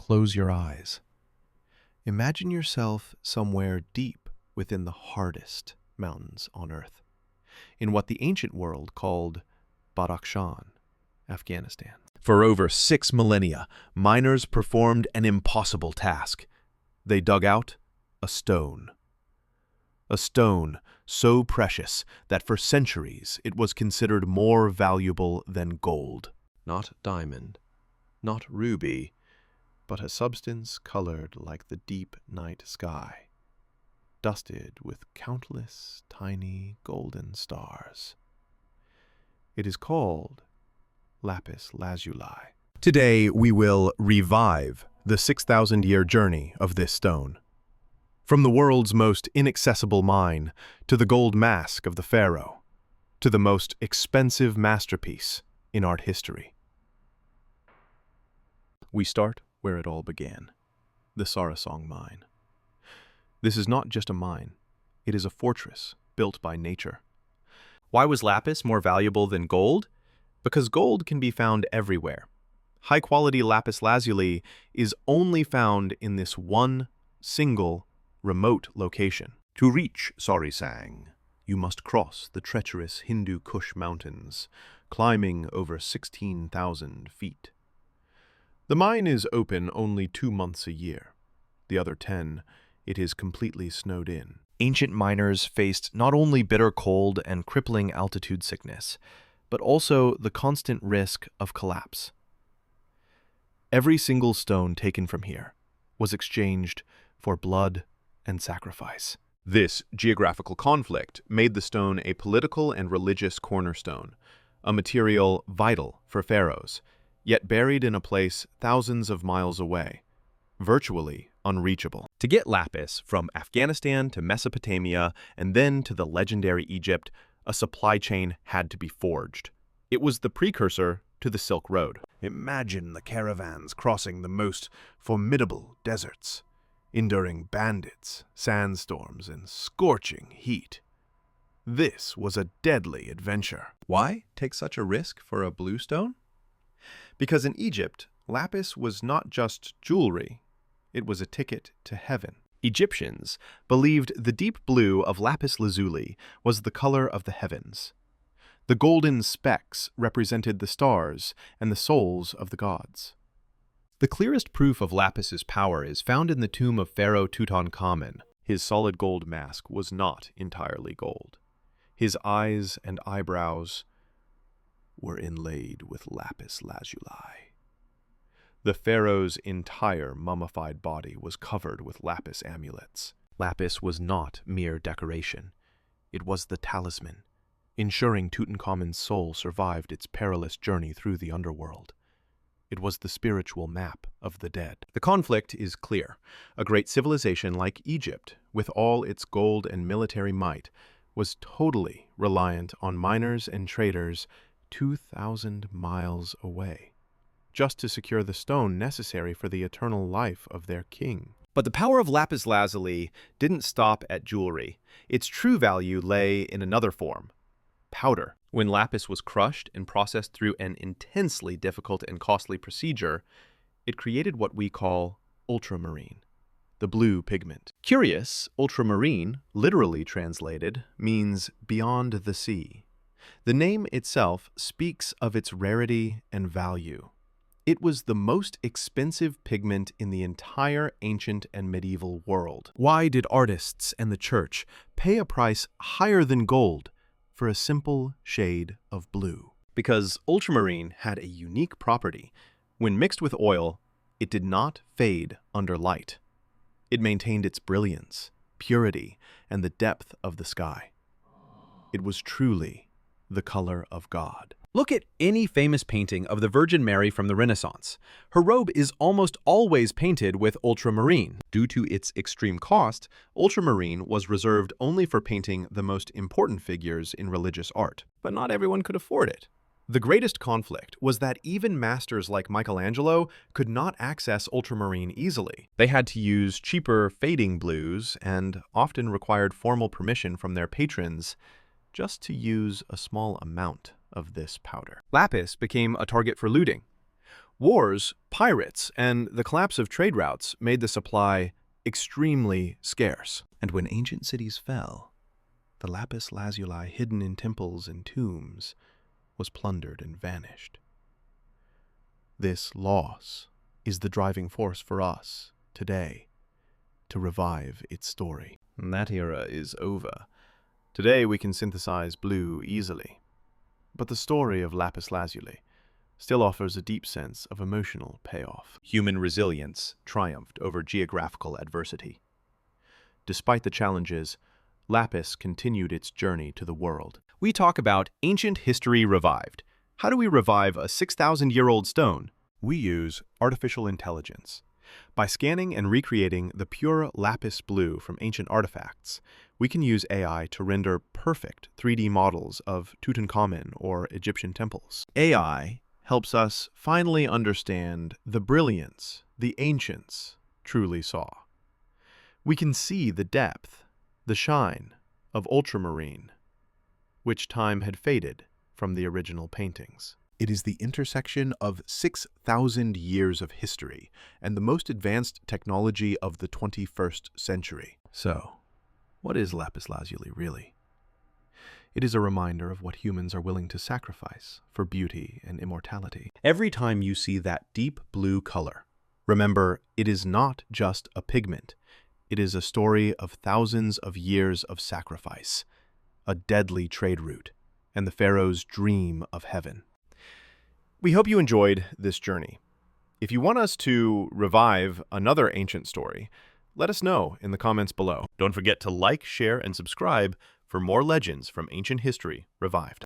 close your eyes. Imagine yourself somewhere deep within the hardest mountains on Earth, in what the ancient world called Badakhshan, Afghanistan. For over 6 millennia, miners performed an impossible task. They dug out a stone. A stone so precious that for centuries it was considered more valuable than gold. Not diamond, not ruby, but a substance colored like the deep night sky, dusted with countless tiny golden stars. It is called Lapis Lazuli. Today we will revive the 6,000-year journey of this stone. From the world's most inaccessible mine to the gold mask of the Pharaoh, to the most expensive masterpiece in art history. We start where it all began, the Sar-e-Sang Mine. This is not just a mine, it is a fortress built by nature. Why was lapis more valuable than gold? Because gold can be found everywhere. High-quality lapis lazuli is only found in this one single remote location. To reach Sar-e-Sang, you must cross the treacherous Hindu Kush Mountains, climbing over 16,000 feet. The mine is open only 2 months a year. The other 10, it is completely snowed in. Ancient miners faced not only bitter cold and crippling altitude sickness, but also the constant risk of collapse. Every single stone taken from here was exchanged for blood and sacrifice. This geographical conflict made the stone a political and religious cornerstone, a material vital for pharaohs, yet buried in a place thousands of miles away, virtually unreachable. To get lapis from Afghanistan to Mesopotamia and then to the legendary Egypt, a supply chain had to be forged. It was the precursor to the Silk Road. Imagine the caravans crossing the most formidable deserts, enduring bandits, sandstorms, and scorching heat. This was a deadly adventure. Why take such a risk for a blue stone? Because in Egypt, lapis was not just jewelry, it was a ticket to heaven. Egyptians believed the deep blue of lapis lazuli was the color of the heavens. The golden specks represented the stars and the souls of the gods. The clearest proof of lapis's power is found in the tomb of Pharaoh Tutankhamun. His solid gold mask was not entirely gold. His eyes and eyebrows were inlaid with lapis lazuli. The pharaoh's entire mummified body was covered with lapis amulets. Lapis was not mere decoration. It was the talisman, ensuring Tutankhamun's soul survived its perilous journey through the underworld. It was the spiritual map of the dead. The conflict is clear. A great civilization like Egypt, with all its gold and military might, was totally reliant on miners and traders 2,000 miles away, just to secure the stone necessary for the eternal life of their king. But the power of lapis lazuli didn't stop at jewelry. Its true value lay in another form: powder. When lapis was crushed and processed through an intensely difficult and costly procedure, it created what we call ultramarine, the blue pigment. Curious, ultramarine, literally translated, means beyond the sea. The name itself speaks of its rarity and value. It was the most expensive pigment in the entire ancient and medieval world. Why did artists and the church pay a price higher than gold for a simple shade of blue? Because ultramarine had a unique property. When mixed with oil, it did not fade under light. It maintained its brilliance, purity, and the depth of the sky. It was truly the color of God. Look at any famous painting of the Virgin Mary from the Renaissance. Her robe is almost always painted with ultramarine. Due to its extreme cost, ultramarine was reserved only for painting the most important figures in religious art. But not everyone could afford it. The greatest conflict was that even masters like Michelangelo could not access ultramarine easily. They had to use cheaper fading blues and often required formal permission from their patrons just to use a small amount of this powder. Lapis became a target for looting. Wars, pirates, and the collapse of trade routes made the supply extremely scarce. And when ancient cities fell, the lapis lazuli hidden in temples and tombs was plundered and vanished. This loss is the driving force for us today to revive its story. And that era is over. Today we can synthesize blue easily. But the story of lapis lazuli still offers a deep sense of emotional payoff. Human resilience triumphed over geographical adversity. Despite the challenges, lapis continued its journey to the world. We talk about ancient history revived. How do we revive a 6,000-year-old stone? We use artificial intelligence. By scanning and recreating the pure lapis blue from ancient artifacts, we can use AI to render perfect 3D models of Tutankhamun or Egyptian temples. AI helps us finally understand the brilliance the ancients truly saw. We can see the depth, the shine of ultramarine, which time had faded from the original paintings. It is the intersection of 6,000 years of history and the most advanced technology of the 21st century. So, what is lapis lazuli really? It is a reminder of what humans are willing to sacrifice for beauty and immortality. Every time you see that deep blue color, remember, it is not just a pigment. It is a story of thousands of years of sacrifice, a deadly trade route, and the pharaoh's dream of heaven. We hope you enjoyed this journey. If you want us to revive another ancient story, let us know in the comments below. Don't forget to like, share, and subscribe for more legends from ancient history revived.